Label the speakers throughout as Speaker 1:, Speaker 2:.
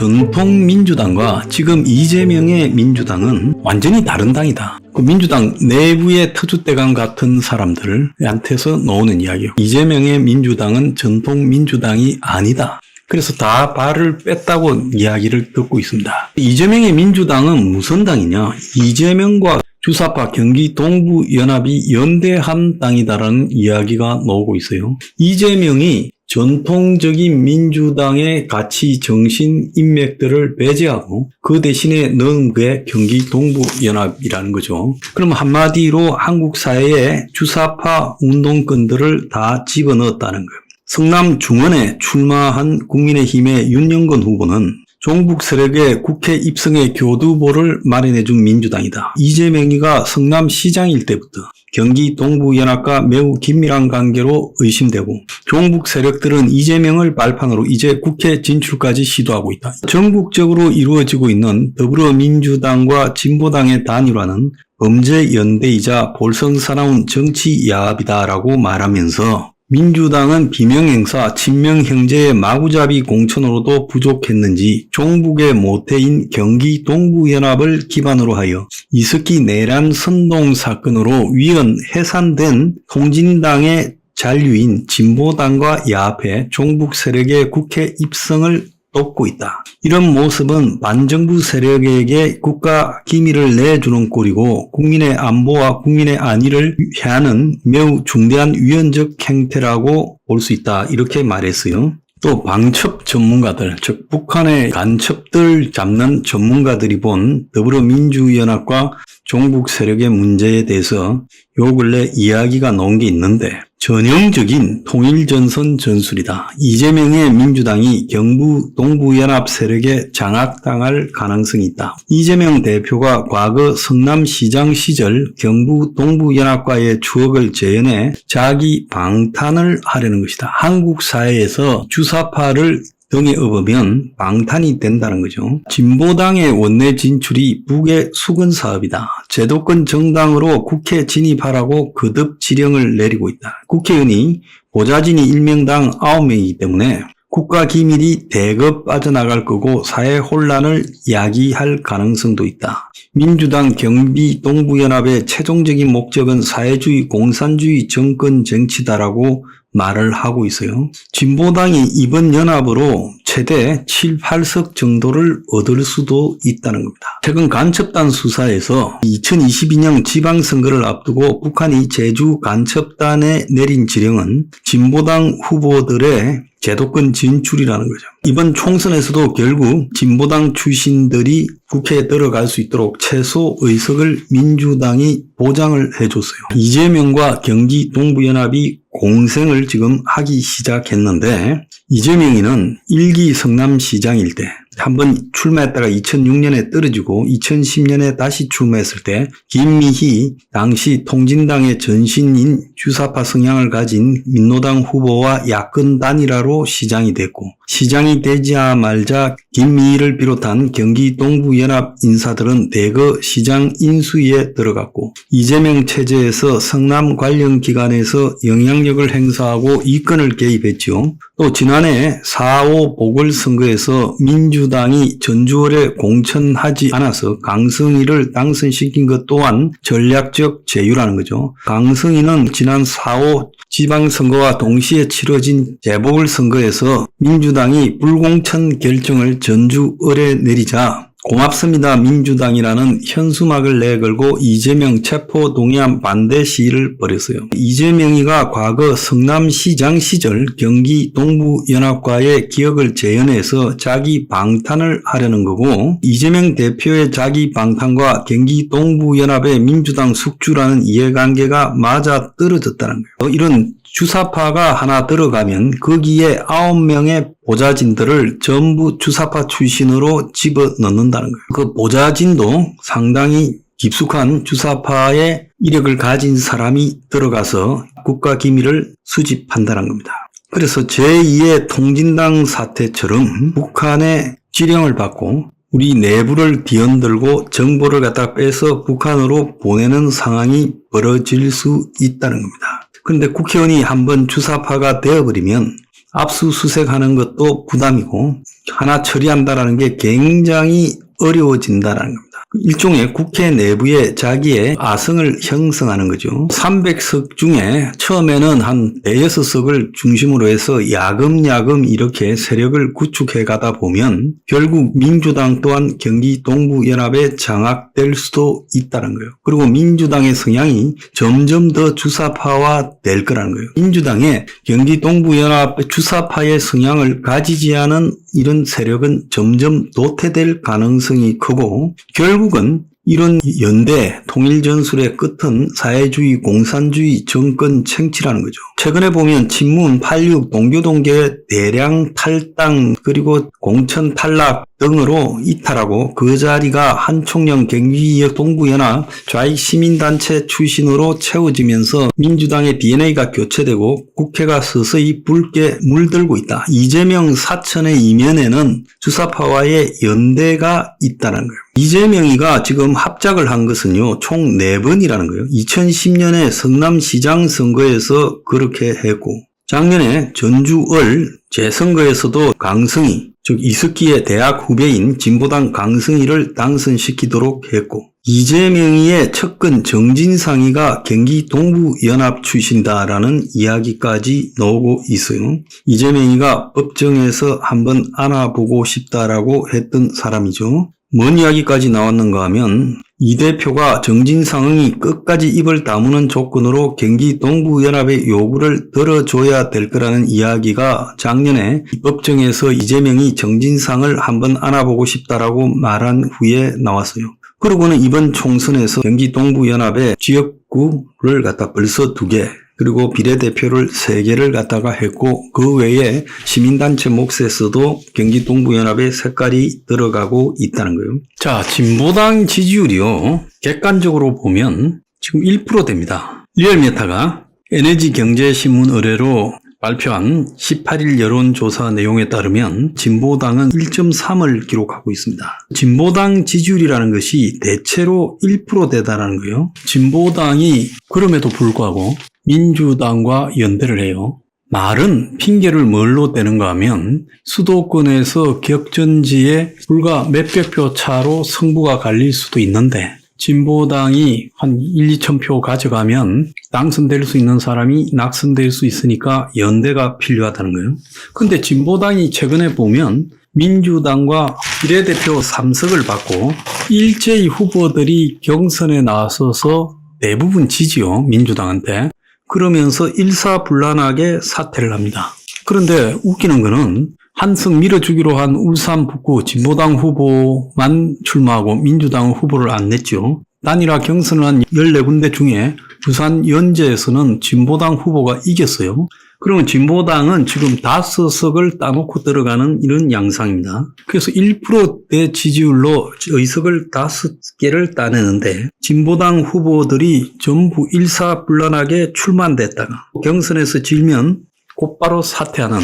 Speaker 1: 전통 민주당과 지금 이재명의 민주당은 완전히 다른 당이다. 그 민주당 내부의 터줏대감 같은 사람들한테서 나오는 이야기예요. 이재명의 민주당은 전통 민주당이 아니다. 그래서 다 발을 뺐다고 이야기를 듣고 있습니다. 이재명의 민주당은 무슨 당이냐? 이재명과 주사파 경기 동부연합이 연대한 당이다라는 이야기가 나오고 있어요. 이재명이 전통적인 민주당의 가치, 정신, 인맥들을 배제하고 그 대신에 넣은 게 경기 동부연합이라는 거죠. 그럼 한마디로 한국 사회에 주사파 운동권들을 다 집어넣었다는 거예요. 성남 중원에 출마한 국민의힘의 윤영건 후보는 종북 세력의 국회 입성의 교두보를 마련해준 민주당이다. 이재명이가 성남시장일 때부터 경기 동부연합과 매우 긴밀한 관계로 의심되고 종북 세력들은 이재명을 발판으로 이제 국회 진출까지 시도하고 있다. 전국적으로 이루어지고 있는 더불어민주당과 진보당의 단일화는 범죄연대이자 볼성사나운 정치야합이다라고 말하면서 민주당은 비명행사, 친명형제의 마구잡이 공천으로도 부족했는지 종북의 모태인 경기 동부연합을 기반으로 하여 이석기 내란 선동 사건으로 위헌 해산된 통진당의 잔류인 진보당과 야합해 종북 세력의 국회 입성을 돕고 있다. 이런 모습은 반정부 세력에게 국가 기밀을 내주는 꼴이고 국민의 안보와 국민의 안위를 해하는 매우 중대한 위헌적 행태라고 볼 수 있다. 이렇게 말했어요. 또 방첩 전문가들, 즉 북한의 간첩들 잡는 전문가들이 본 더불어민주연합과 종북 세력의 문제에 대해서 요 근래 이야기가 나온 게 있는데 전형적인 통일전선 전술이다. 이재명의 민주당이 경부 동부연합 세력에 장악당할 가능성이 있다. 이재명 대표가 과거 성남시장 시절 경부 동부연합과의 추억을 재현해 자기 방탄을 하려는 것이다. 한국 사회에서 주사파를 등에 업으면 방탄이 된다는 거죠. 진보당의 원내 진출이 북의 수건 사업이다. 제도권 정당으로 국회 진입하라고 거듭 지령을 내리고 있다. 국회의원이 보좌진이 1명당 9명이기 때문에 국가 기밀이 대거 빠져나갈 거고 사회 혼란을 야기할 가능성도 있다. 민주당 경비 동부연합의 최종적인 목적은 사회주의 공산주의 정권 정치다라고 말을 하고 있어요. 진보당이 이번 연합으로 최대 7, 8석 정도를 얻을 수도 있다는 겁니다. 최근 간첩단 수사에서 2022년 지방선거를 앞두고 북한이 제주 간첩단에 내린 지령은 진보당 후보들의 제도권 진출이라는 거죠. 이번 총선에서도 결국 진보당 출신들이 국회에 들어갈 수 있도록 최소 의석을 민주당이 보장을 해줬어요. 이재명과 경기 동부연합이 공생을 지금 하기 시작했는데 이재명이는 1기 성남시장일 때 한번 출마했다가 2006년에 떨어지고 2010년에 다시 출마했을 때 김미희 당시 통진당의 전신인 주사파 성향을 가진 민노당 후보와 야권 단일화로 시장이 됐고 시장이 되자마자 김미희를 비롯한 경기 동부연합 인사들은 대거 시장 인수위에 들어갔고 이재명 체제에서 성남 관련 기관에서 영향력을 행사하고 이권을 개입했죠. 또 지난해 4.5 보궐선거에서 민주당이 전주월에 공천하지 않아서 강성희를 당선시킨 것 또한 전략적 제휴라는 거죠. 강성희는 지난 4.5 지방선거와 동시에 치러진 재보궐선거에서 민주당이 불공천 결정을 전주을에 내리자 고맙습니다 민주당이라는 현수막을 내걸고 이재명 체포 동의안 반대 시위를 벌였어요. 이재명이가 과거 성남시장 시절 경기 동부연합과의 기억을 재현해서 자기 방탄을 하려는 거고 이재명 대표의 자기 방탄과 경기 동부연합의 민주당 숙주라는 이해관계가 맞아 떨어졌다는 거예요. 이런 주사파가 하나 들어가면 거기에 9명의 보좌진들을 전부 주사파 출신으로 집어넣는다는 거예요. 그 보좌진도 상당히 깊숙한 주사파의 이력을 가진 사람이 들어가서 국가 기밀을 수집한다는 겁니다. 그래서 제2의 통진당 사태처럼 북한의 지령을 받고 우리 내부를 뒤흔들고 정보를 갖다 빼서 북한으로 보내는 상황이 벌어질 수 있다는 겁니다. 그런데 국회의원이 한번 주사파가 되어버리면 압수수색하는 것도 부담이고 하나 처리한다라는 게 굉장히 어려워진다라는 겁니다. 일종의 국회 내부에 자기의 아성을 형성하는 거죠. 300석 중에 처음에는 한 106석을 중심으로 해서 야금야금 이렇게 세력을 구축해 가다 보면 결국 민주당 또한 경기 동부연합에 장악될 수도 있다는 거예요. 그리고 민주당의 성향이 점점 더 주사파화 될 거라는 거예요. 민주당의 경기 동부연합 주사파의 성향을 가지지 않은 이런 세력은 점점 도태될 가능성이 크고 결국은 이런 연대 통일전술의 끝은 사회주의 공산주의 정권 챙치라는 거죠. 최근에 보면 친문 86 동교동계 대량 탈당 그리고 공천 탈락 등으로 이탈하고 그 자리가 한총령 경기 동부연합 좌익 시민단체 출신으로 채워지면서 민주당의 DNA가 교체되고 국회가 서서히 붉게 물들고 있다. 이재명 사천의 이면에는 주사파와의 연대가 있다는 거예요. 이재명이가 지금 합작을 한 것은요, 총 4번이라는 거예요. 2010년에 성남시장 선거에서 그렇게 했고, 작년에 전주을 재선거에서도 강승희, 즉 이석기의 대학 후배인 진보당 강승희를 당선시키도록 했고, 이재명이의 측근 정진상이가 경기 동부연합 출신다라는 이야기까지 나오고 있어요. 이재명이가 법정에서 한번 안아보고 싶다라고 했던 사람이죠. 뭔 이야기까지 나왔는가 하면 이 대표가 정진상이 끝까지 입을 다무는 조건으로 경기 동부연합의 요구를 들어줘야 될 거라는 이야기가 작년에 법정에서 이재명이 정진상을 한번 안아보고 싶다라고 말한 후에 나왔어요. 그러고는 이번 총선에서 경기 동부연합의 지역구를 갖다 벌써 2개 그리고 비례대표를 3개를 갖다가 했고 그 외에 시민단체 몫에서도 경기 동부연합의 색깔이 들어가고 있다는 거예요. 자, 진보당 지지율이요. 객관적으로 보면 지금 1% 됩니다. 리얼미터가 에너지경제신문 의뢰로 발표한 18일 여론조사 내용에 따르면 진보당은 1.3을 기록하고 있습니다. 진보당 지지율이라는 것이 대체로 1%대다라는 거예요. 진보당이 그럼에도 불구하고 민주당과 연대를 해요. 말은 핑계를 뭘로 대는가 하면 수도권에서 격전지에 불과 몇백 표 차로 승부가 갈릴 수도 있는데 진보당이 한 1, 2천 표 가져가면 당선될 수 있는 사람이 낙선될 수 있으니까 연대가 필요하다는 거예요. 근데 진보당이 최근에 보면 민주당과 비례대표 3석을 받고 일제히 후보들이 경선에 나서서 대부분 지지요, 민주당한테. 그러면서 일사불란하게 사퇴를 합니다. 그런데 웃기는 거는 한석 밀어주기로 한 울산 북구 진보당 후보만 출마하고 민주당 후보를 안 냈죠. 단일화 경선을 한 14군데 중에 부산 연제에서는 진보당 후보가 이겼어요. 그러면 진보당은 지금 5석을 따놓고 들어가는 이런 양상입니다. 그래서 1%대 지지율로 의석을 5개를 따내는데 진보당 후보들이 전부 일사불란하게 출마됐다가 경선에서 질면 곧바로 사퇴하는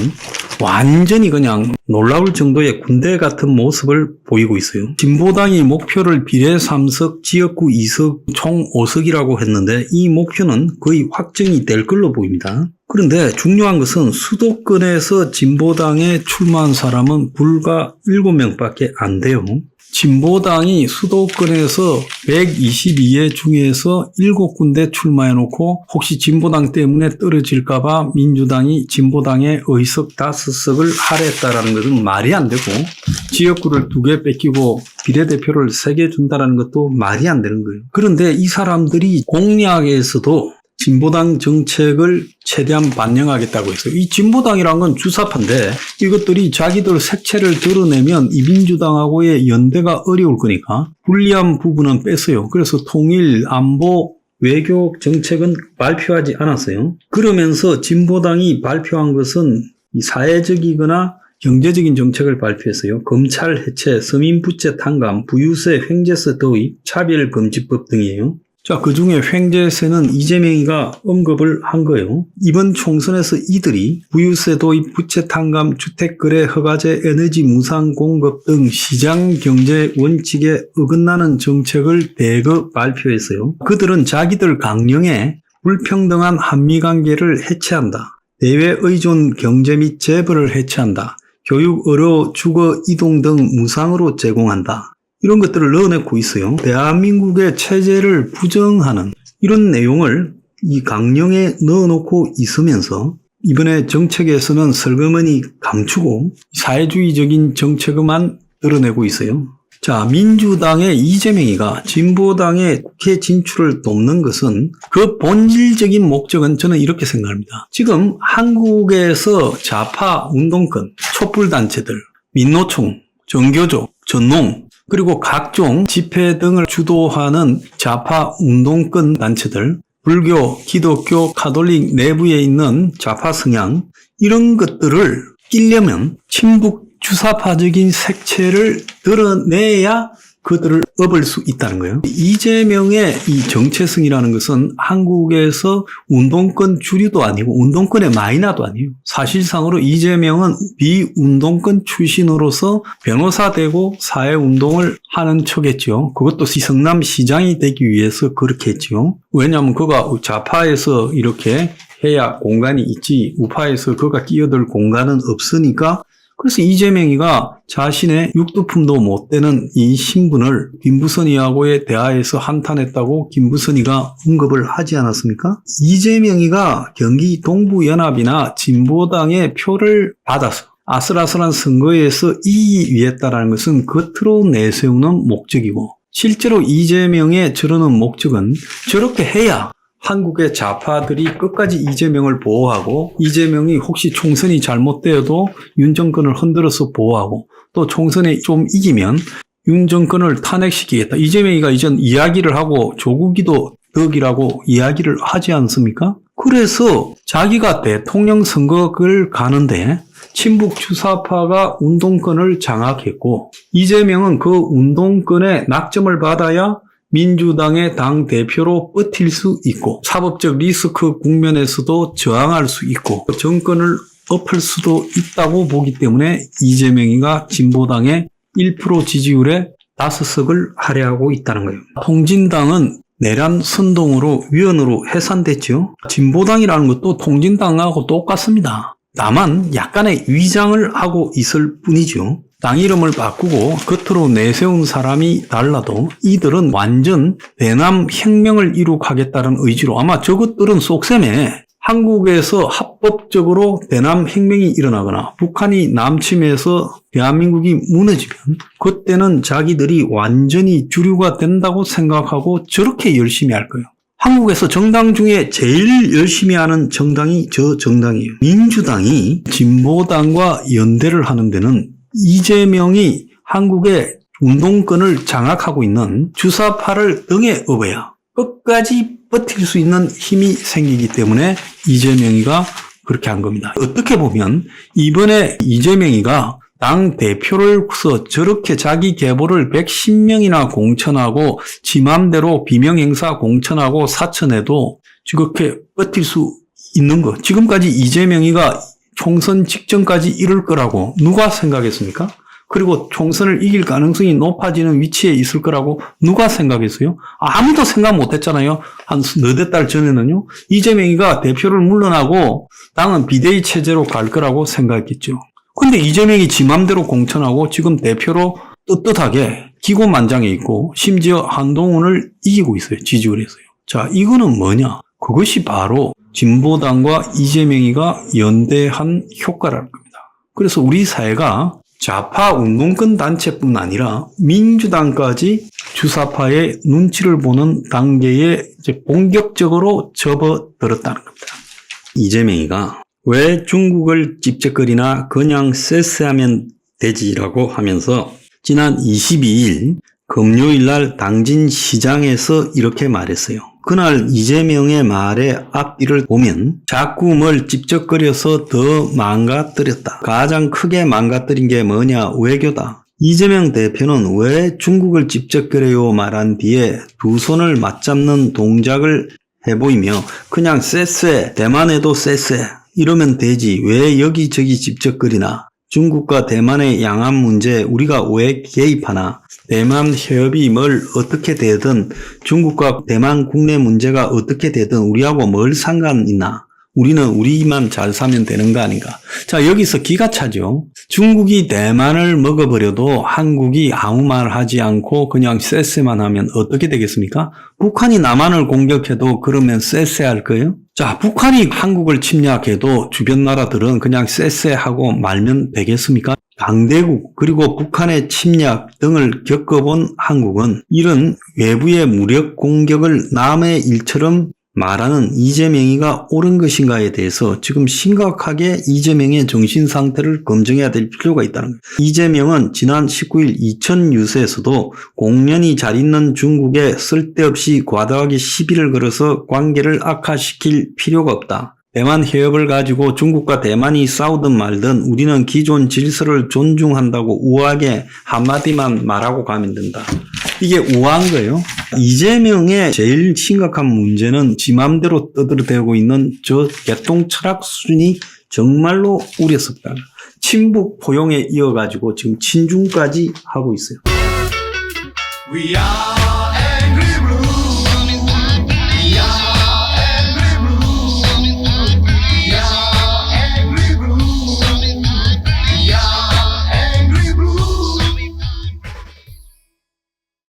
Speaker 1: 완전히 그냥 놀라울 정도의 군대 같은 모습을 보이고 있어요. 진보당이 목표를 비례 3석, 지역구 2석, 총 5석이라고 했는데 이 목표는 거의 확정이 될 걸로 보입니다. 그런데 중요한 것은 수도권에서 진보당에 출마한 사람은 불과 7명밖에 안 돼요. 진보당이 수도권에서 122회 중에서 7군데 출마해놓고 혹시 진보당 때문에 떨어질까봐 민주당이 진보당의 의석 5석을 할애했다라는 것은 말이 안 되고 지역구를 2개 뺏기고 비례대표를 3개 준다는 것도 말이 안 되는 거예요. 그런데 이 사람들이 공약에서도 진보당 정책을 최대한 반영하겠다고 했어요. 이 진보당이란 건 주사파인데 이것들이 자기들 색채를 드러내면 이 민주당하고의 연대가 어려울 거니까 불리한 부분은 뺐어요. 그래서 통일, 안보, 외교 정책은 발표하지 않았어요. 그러면서 진보당이 발표한 것은 사회적이거나 경제적인 정책을 발표했어요. 검찰 해체, 서민부채 탕감, 부유세, 횡재세 도입, 차별금지법 등이에요. 자, 그 중에 횡재세는 이재명이가 언급을 한 거예요. 이번 총선에서 이들이 부유세 도입, 부채 탕감, 주택거래 허가제, 에너지 무상 공급 등 시장 경제 원칙에 어긋나는 정책을 대거 발표했어요. 그들은 자기들 강령에 불평등한 한미관계를 해체한다. 대외 의존 경제 및 재벌을 해체한다. 교육, 의료, 주거, 이동 등 무상으로 제공한다. 이런 것들을 넣어내고 있어요. 대한민국의 체제를 부정하는 이런 내용을 이 강령에 넣어놓고 있으면서 이번에 정책에서는 슬그머니 감추고 사회주의적인 정책만 드러내고 있어요. 자, 민주당의 이재명이가 진보당의 국회 진출을 돕는 것은 그 본질적인 목적은 저는 이렇게 생각합니다. 지금 한국에서 좌파 운동권, 촛불단체들, 민노총, 정교조, 전농, 그리고 각종 집회 등을 주도하는 좌파 운동권 단체들, 불교, 기독교, 가톨릭 내부에 있는 좌파 성향, 이런 것들을 끼려면 친북 주사파적인 색채를 드러내야 그들을 업을 수 있다는 거예요. 이재명의 이 정체성이라는 것은 한국에서 운동권 주류도 아니고 운동권의 마이너도 아니에요. 사실상으로 이재명은 비운동권 출신으로서 변호사 되고 사회운동을 하는 척했죠. 그것도 성남시장이 되기 위해서 그렇게 했죠. 왜냐하면 그가 좌파에서 이렇게 해야 공간이 있지 우파에서 그가 끼어들 공간은 없으니까 그래서 이재명이가 자신의 육두품도 못 되는 이 신분을 김부선이하고의 대화에서 한탄했다고 김부선이가 언급을 하지 않았습니까? 이재명이가 경기 동부연합이나 진보당의 표를 받아서 아슬아슬한 선거에서 이기기 위했다는 것은 겉으로 내세우는 목적이고 실제로 이재명의 저러는 목적은 저렇게 해야 한국의 좌파들이 끝까지 이재명을 보호하고 이재명이 혹시 총선이 잘못되어도 윤 정권을 흔들어서 보호하고 또 총선에 좀 이기면 윤 정권을 탄핵시키겠다. 이재명이가 이전 이야기를 하고 조국이도 덕이라고 이야기를 하지 않습니까? 그래서 자기가 대통령 선거를 가는데 친북 주사파가 운동권을 장악했고 이재명은 그 운동권에 낙점을 받아야 민주당의 당대표로 버틸 수 있고 사법적 리스크 국면에서도 저항할 수 있고 정권을 엎을 수도 있다고 보기 때문에 이재명이가 진보당의 1% 지지율에 5석을 할애하고 있다는 거예요. 통진당은 내란 선동으로 위헌으로 해산됐죠. 진보당이라는 것도 통진당하고 똑같습니다. 다만 약간의 위장을 하고 있을 뿐이죠. 당 이름을 바꾸고 겉으로 내세운 사람이 달라도 이들은 완전 대남 혁명을 이룩하겠다는 의지로 아마 저것들은 쏙셈에 한국에서 합법적으로 대남 혁명이 일어나거나 북한이 남침해서 대한민국이 무너지면 그때는 자기들이 완전히 주류가 된다고 생각하고 저렇게 열심히 할 거예요. 한국에서 정당 중에 제일 열심히 하는 정당이 저 정당이에요. 민주당이 진보당과 연대를 하는 데는 이재명이 한국의 운동권을 장악하고 있는 주사파를 등에 업어야 끝까지 버틸 수 있는 힘이 생기기 때문에 이재명이가 그렇게 한 겁니다. 어떻게 보면 이번에 이재명이가 당 대표로서 저렇게 자기 계보를 110명이나 공천하고 지 맘대로 비명행사 공천하고 사천해도 저렇게 버틸 수 있는 거. 지금까지 이재명이가 총선 직전까지 이럴 거라고 누가 생각했습니까? 그리고 총선을 이길 가능성이 높아지는 위치에 있을 거라고 누가 생각했어요? 아무도 생각 못했잖아요. 한 너댓 달 전에는요. 이재명이가 대표를 물러나고 당은 비대위 체제로 갈 거라고 생각했겠죠. 근데 이재명이 지 맘대로 공천하고 지금 대표로 떳떳하게 기고만장해 있고 심지어 한동훈을 이기고 있어요. 지지율에서요. 자, 이거는 뭐냐? 그것이 바로 진보당과 이재명이가 연대한 효과라는 겁니다. 그래서 우리 사회가 좌파 운동권 단체뿐 아니라 민주당까지 주사파의 눈치를 보는 단계에 이제 본격적으로 접어들었다는 겁니다. 이재명이가 왜 중국을 찝쩍거리나 그냥 쎄쎄하면 되지라고 하면서 지난 22일 금요일 날 당진 시장에서 이렇게 말했어요. 그날 이재명의 말의 앞뒤를 보면 자꾸 뭘 찝쩍거려서 더 망가뜨렸다. 가장 크게 망가뜨린 게 뭐냐? 외교다. 이재명 대표는 왜 중국을 찝쩍거려요 말한 뒤에 두 손을 맞잡는 동작을 해보이며 그냥 쎄쎄 대만에도 쎄쎄 이러면 되지 왜 여기저기 찝쩍거리나. 중국과 대만의 양안 문제 우리가 왜 개입하나. 대만 협의 뭘 어떻게 되든 중국과 대만 국내 문제가 어떻게 되든 우리하고 뭘 상관 있나. 우리는 우리만 잘 사면 되는 거 아닌가. 자, 여기서 기가 차죠. 중국이 대만을 먹어버려도 한국이 아무 말 하지 않고 그냥 쎄쎄만 하면 어떻게 되겠습니까? 북한이 남한을 공격해도 그러면 쎄쎄할 거예요? 자, 북한이 한국을 침략해도 주변 나라들은 그냥 쎄쎄하고 말면 되겠습니까? 강대국 그리고 북한의 침략 등을 겪어본 한국은 이런 외부의 무력 공격을 남의 일처럼 말하는 이재명이가 옳은 것인가에 대해서 지금 심각하게 이재명의 정신 상태를 검증해야 될 필요가 있다는 거예요. 이재명은 지난 19일 이천 뉴스에서도 공연히 잘 있는 중국에 쓸데없이 과도하게 시비를 걸어서 관계를 악화시킬 필요가 없다. 대만 해협을 가지고 중국과 대만이 싸우든 말든 우리는 기존 질서를 존중한다고 우아하게 한마디만 말하고 가면 된다. 이게 우아한 거예요. 이재명의 제일 심각한 문제는 지 맘대로 떠들어대고 있는 저 개똥 철학 수준이 정말로 우려스럽다. 친북 포용에 이어가지고 지금 친중까지 하고 있어요.